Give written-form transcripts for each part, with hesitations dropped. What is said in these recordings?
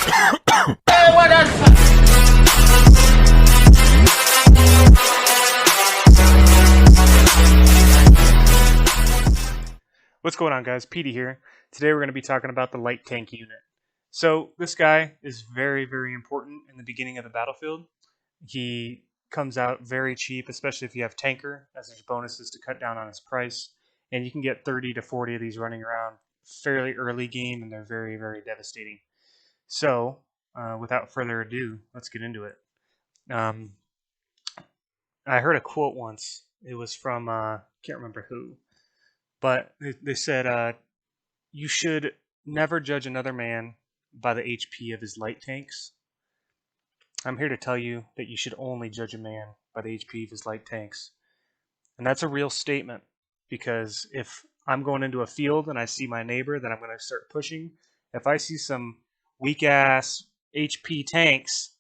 Hey, what the What's going on, guys? Peety here. Today we're going to be talking about the light tank unit. So this guy is very, very important in the beginning of the battlefield. He comes out very cheap, especially if you have tanker, as there's bonuses to cut down on his price. And you can get 30 to 40 of these running around fairly early game, and they're very, very devastating. So without further ado, let's get into it. Um, I heard a quote once. It was from, can't remember who, but they said, you should never judge another man by the HP of his light tanks. I'm here to tell you that you should only judge a man by the HP of his light tanks. And that's a real statement, because if I'm going into a field and I see my neighbor, then I'm going to start pushing. If I see some weak ass HP tanks,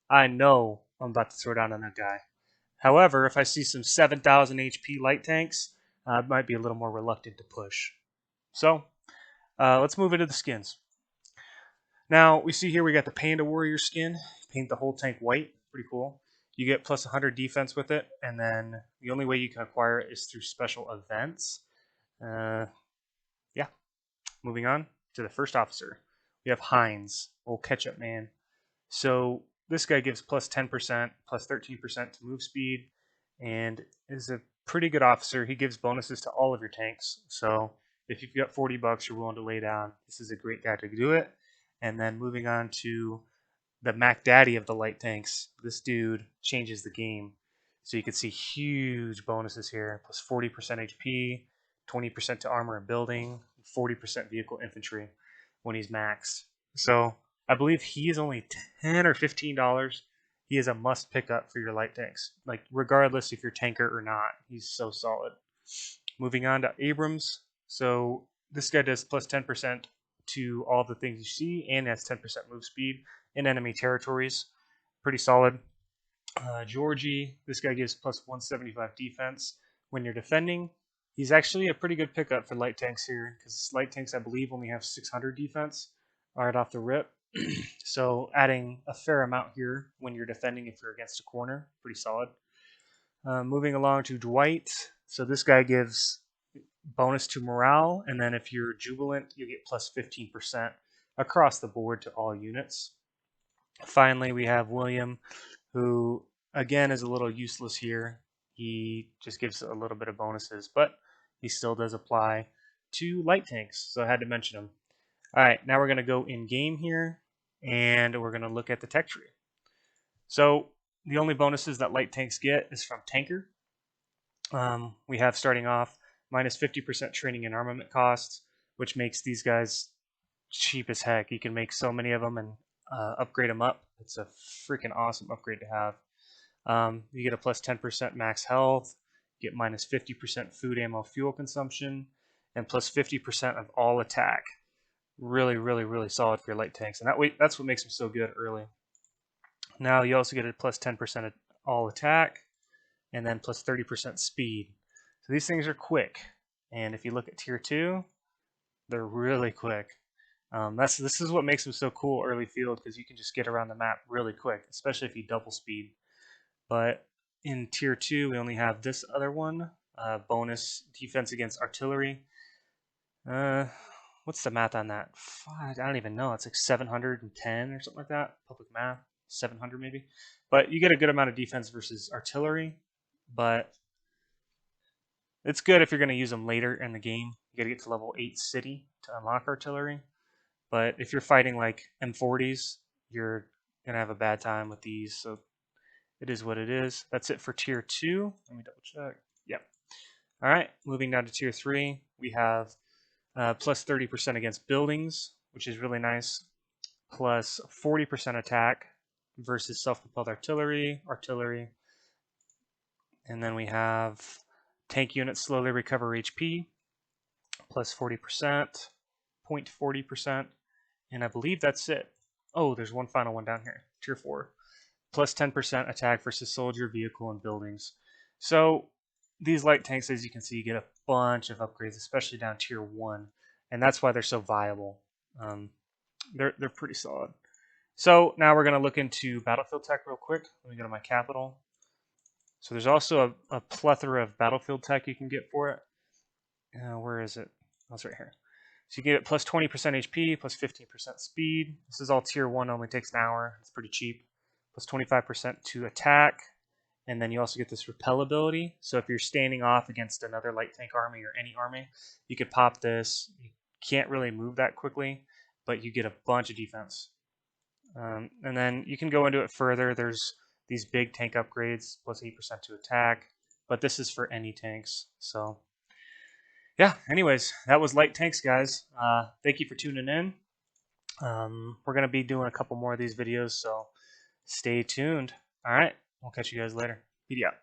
I know I'm about to throw down on that guy. However, if I see some 7,000 HP light tanks, I might be a little more reluctant to push. So, let's move into the skins. Now, we see here we got the Panda Warrior skin. Paint the whole tank white. Pretty cool. You get plus 100 defense with it, and then the only way you can acquire it is through special events. Yeah. Moving on to the first officer. We have Heinz, old ketchup man. So this guy gives plus 10%, plus 13% to move speed, and is a pretty good officer. He gives bonuses to all of your tanks. So if you've got 40 bucks you're willing to lay down, this is a great guy to do it. And then moving on to the Mac Daddy of the light tanks, this dude changes the game. So you can see huge bonuses here, plus 40% HP, 20% to armor and building, 40% vehicle infantry when he's max. So I believe he is only $10 or $15. He is a must pick up for your light tanks, like regardless if you're tanker or not. He's so solid. Moving on to Abrams. So this guy does plus 10% to all the things you see, and has 10% move speed in enemy territories. Pretty solid. Georgie, this guy gives plus 175 defense when you're defending. He's actually a pretty good pickup for light tanks here, because light tanks, I believe, only have 600 defense right off the rip. So adding a fair amount here when you're defending if you're against a corner, pretty solid. Moving along to Dwight. So this guy gives bonus to morale, and then if you're jubilant, you get plus 15% across the board to all units. Finally, we have William, who again is a little useless here. He just gives a little bit of bonuses, but he still does apply to light tanks, so I had to mention him. All right, now we're going to go in game here, and we're going to look at the tech tree. So the only bonuses that light tanks get is from tanker. We have, starting off, minus 50% training and armament costs, which makes these guys cheap as heck. You can make so many of them and upgrade them up. It's a freaking awesome upgrade to have. You get a plus 10% max health, get minus 50% food, ammo, fuel consumption, and plus 50% of all attack. Really, really, really solid for your light tanks, and that's what makes them so good early. Now you also get a plus 10% of all attack, and then plus 30% speed. So these things are quick, and if you look at tier 2, they're really quick. This is what makes them so cool early field, because you can just get around the map really quick, especially if you double speed. But in tier 2, we only have this other one, bonus defense against artillery. What's the math on that? I don't even know. It's like 710 or something like that. Public math, 700 maybe. But you get a good amount of defense versus artillery. But it's good if you're going to use them later in the game. You got to get to level 8 city to unlock artillery. But if you're fighting like M40s, you're going to have a bad time with these. So it is what it is. That's it for tier 2. Let me double check. Yep. All right. Moving down to tier 3, we have plus 30% against buildings, which is really nice. Plus 40% attack versus self-propelled artillery. And then we have tank units slowly recover HP, plus 40%, 0.40%, and I believe that's it. Oh, there's one final one down here, tier 4. Plus 10% attack versus soldier, vehicle, and buildings. So these light tanks, as you can see, you get a bunch of upgrades, especially down tier 1, and that's why they're so viable. They're pretty solid. So now we're going to look into Battlefield Tech real quick. Let me go to my capital. So there's also a plethora of Battlefield Tech you can get for it. Where is it? Oh, it's right here. So you get it plus 20% HP, plus 15% speed. This is all tier 1, only takes an hour. It's pretty cheap. Plus 25% to attack. And then you also get this repel ability. So if you're standing off against another light tank army or any army, you could pop this. You can't really move that quickly, but you get a bunch of defense. And then you can go into it further. There's these big tank upgrades, plus 8% to attack. But this is for any tanks. So, yeah, anyways, that was light tanks, guys. Thank you for tuning in. We're going to be doing a couple more of these videos, so stay tuned. All right, we'll catch you guys later. Peety out.